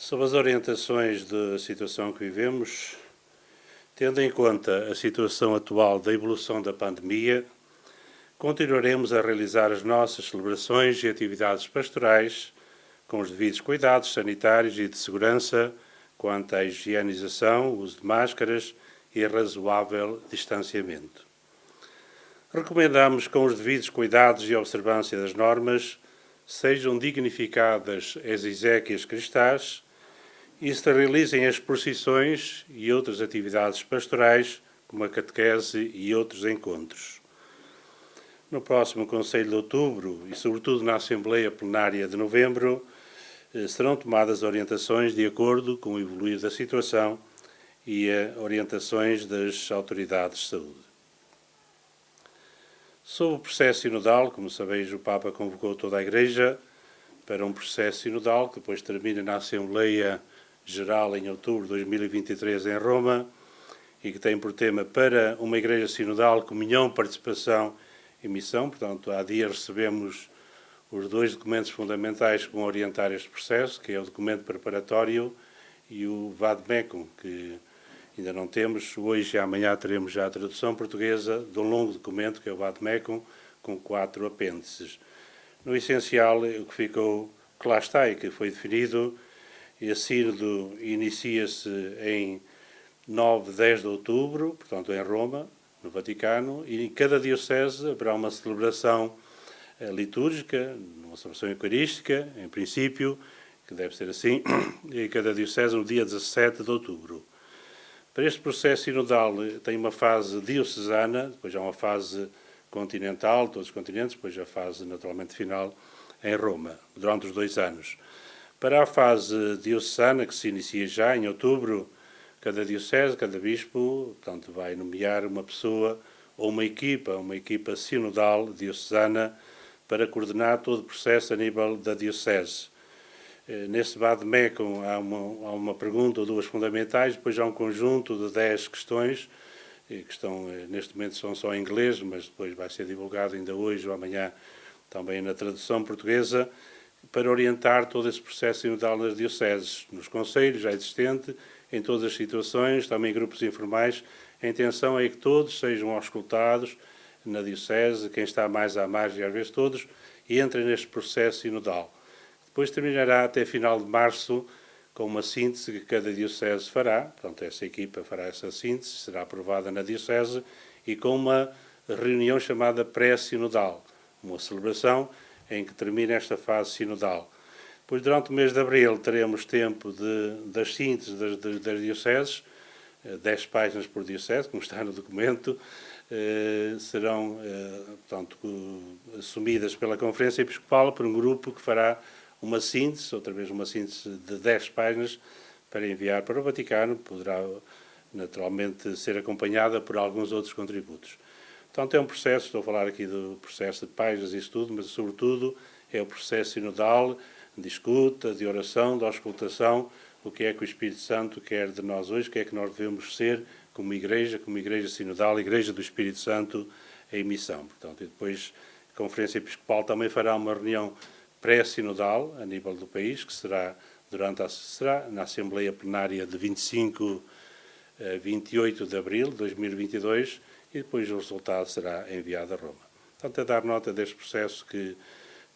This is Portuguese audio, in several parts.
Sob as orientações da situação que vivemos, tendo em conta a situação atual da evolução da pandemia, continuaremos a realizar as nossas celebrações e atividades pastorais com os devidos cuidados sanitários e de segurança quanto à higienização, uso de máscaras e razoável distanciamento. Recomendamos que, com os devidos cuidados e observância das normas, sejam dignificadas as exéquias cristãs e se realizem as procissões e outras atividades pastorais, como a catequese e outros encontros. No próximo Conselho de Outubro e, sobretudo, na Assembleia Plenária de Novembro, serão tomadas orientações de acordo com o evoluir da situação e orientações das autoridades de saúde. Sobre o processo sinodal, como sabeis, o Papa convocou toda a Igreja para um processo sinodal que depois termina na Assembleia Geral em outubro de 2023 em Roma e que tem por tema para uma Igreja Sinodal, comunhão, participação e missão. Portanto, há dias recebemos os dois documentos fundamentais que vão orientar este processo, que é o documento preparatório e o Vadmecum, que ainda não temos. Hoje e amanhã teremos já a tradução portuguesa de um longo documento, que é o Vadmecum, com 4 apêndices. No essencial, o que ficou, que lá está e que foi definido, a sínodo inicia-se em 9 e 10 de outubro, portanto em Roma, no Vaticano, e em cada diocese haverá uma celebração litúrgica, uma celebração eucarística, em princípio, que deve ser assim, e cada diocese no dia 17 de outubro. Para este processo sinodal tem uma fase diocesana, depois há uma fase continental, todos os continentes, depois a fase naturalmente final em Roma, durante os 2 anos. Para a fase diocesana, que se inicia já em outubro, cada diocese, cada bispo, portanto, vai nomear uma pessoa ou uma equipa sinodal diocesana para coordenar todo o processo a nível da diocese. Neste Vadmecum há uma pergunta ou 2 fundamentais, depois há um conjunto de 10 questões, que estão, neste momento são só em inglês, mas depois vai ser divulgado ainda hoje ou amanhã também na tradução portuguesa, para orientar todo esse processo sinodal nas dioceses, nos conselhos já existente, em todas as situações, também em grupos informais. A intenção é que todos sejam auscultados na diocese, quem está mais à margem, às vezes todos, e entrem neste processo sinodal. Depois terminará até final de março com uma síntese que cada diocese fará, portanto essa equipa fará essa síntese, será aprovada na diocese, e com uma reunião chamada pré-sinodal, uma celebração em que termina esta fase sinodal. Depois, durante o mês de abril, teremos tempo das sínteses das dioceses, 10 páginas por diocese, como está no documento, serão, portanto, assumidas pela Conferência Episcopal por um grupo que fará uma síntese, outra vez uma síntese de 10 páginas, para enviar para o Vaticano, poderá naturalmente ser acompanhada por alguns outros contributos. Portanto, é um processo, estou a falar aqui do processo de páginas e estudo, mas sobretudo é o processo sinodal de escuta, de oração, de auscultação, o que é que o Espírito Santo quer de nós hoje, o que é que nós devemos ser como igreja sinodal, Igreja do Espírito Santo em missão. Portanto, e depois a Conferência Episcopal também fará uma reunião pré-sinodal a nível do país, que será na Assembleia Plenária de 25 a 28 de abril de 2022, e depois o resultado será enviado a Roma. Portanto, é dar nota deste processo que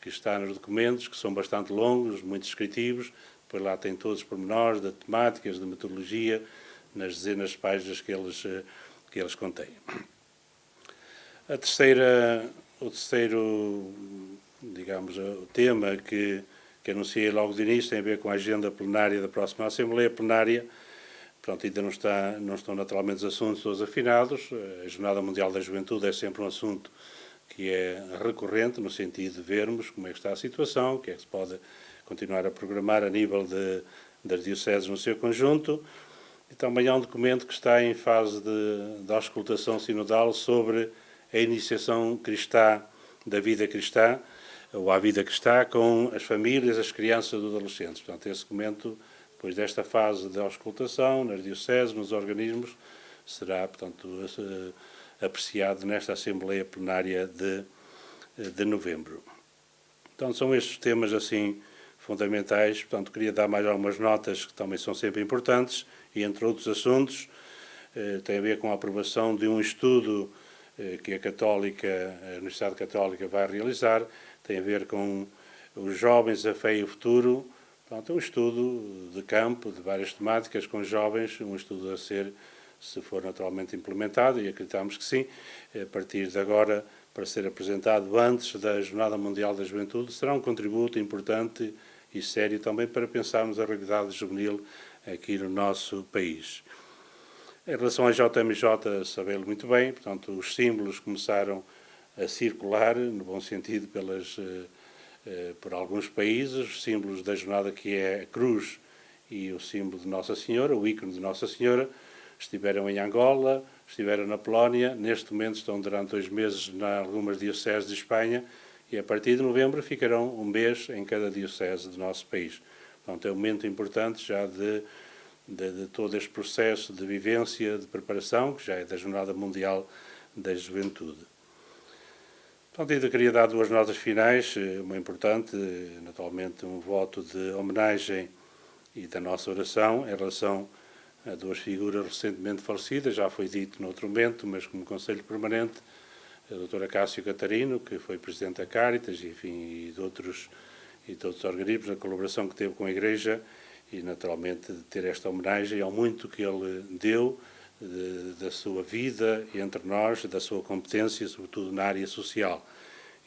está nos documentos, que são bastante longos, muito descritivos, depois lá tem todos os pormenores de temáticas, de metodologia, nas dezenas de páginas que eles contêm. O terceiro, digamos, o tema que anunciei logo de início tem a ver com a agenda plenária da próxima Assembleia Plenária. Pronto, ainda não estão naturalmente os assuntos todos afinados. A Jornada Mundial da Juventude é sempre um assunto que é recorrente, no sentido de vermos como é que está a situação, o que é que se pode continuar a programar a nível das dioceses no seu conjunto. E também há um documento que está em fase de auscultação sinodal sobre a iniciação cristã da vida cristã, ou à vida cristã, com as famílias, as crianças e os adolescentes. Portanto, esse documento, depois desta fase de auscultação, nas dioceses, nos organismos, será, portanto, apreciado nesta Assembleia Plenária de novembro. Então, são estes temas, assim, fundamentais. Portanto, queria dar mais algumas notas que também são sempre importantes e, entre outros assuntos, tem a ver com a aprovação de um estudo que a Universidade Católica vai realizar, tem a ver com os jovens, a fé e o futuro. Portanto, é um estudo de campo, de várias temáticas, com jovens, um estudo a ser, se for naturalmente implementado, e acreditamos que sim, a partir de agora, para ser apresentado antes da Jornada Mundial da Juventude, será um contributo importante e sério também para pensarmos a realidade juvenil aqui no nosso país. Em relação à JMJ, sabê-lo muito bem, portanto, os símbolos começaram a circular, no bom sentido, por alguns países, os símbolos da jornada, que é a cruz e o símbolo de Nossa Senhora, o ícone de Nossa Senhora, estiveram em Angola, estiveram na Polónia, neste momento estão durante 2 meses em algumas dioceses de Espanha e a partir de novembro ficarão 1 mês em cada diocese do nosso país. Portanto, é um momento importante já de todo este processo de vivência, de preparação, que já é da Jornada Mundial da Juventude. Portanto, ainda queria dar 2 notas finais, uma importante, naturalmente um voto de homenagem e da nossa oração em relação a 2 figuras recentemente falecidas, já foi dito noutro momento, mas como Conselho Permanente, a doutora Cássio Catarino, que foi Presidente da Cáritas, enfim, e de outros organismos, a colaboração que teve com a Igreja, e naturalmente de ter esta homenagem ao muito que ele deu da sua vida entre nós, da sua competência, sobretudo na área social.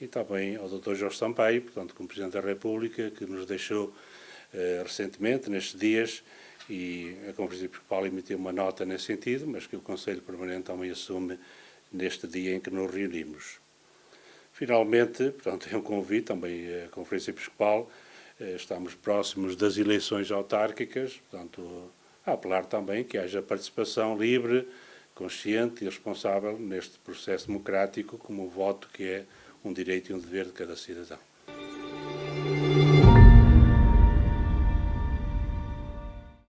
E também ao Dr. Jorge Sampaio, portanto, como Presidente da República, que nos deixou recentemente, nestes dias, e a Conferência Episcopal emitiu uma nota nesse sentido, mas que o Conselho Permanente também assume neste dia em que nos reunimos. Finalmente, portanto, é um convite também à Conferência Episcopal. Estamos próximos das eleições autárquicas, portanto, a apelar também que haja participação livre, consciente e responsável neste processo democrático, como o voto, que é um direito e um dever de cada cidadão.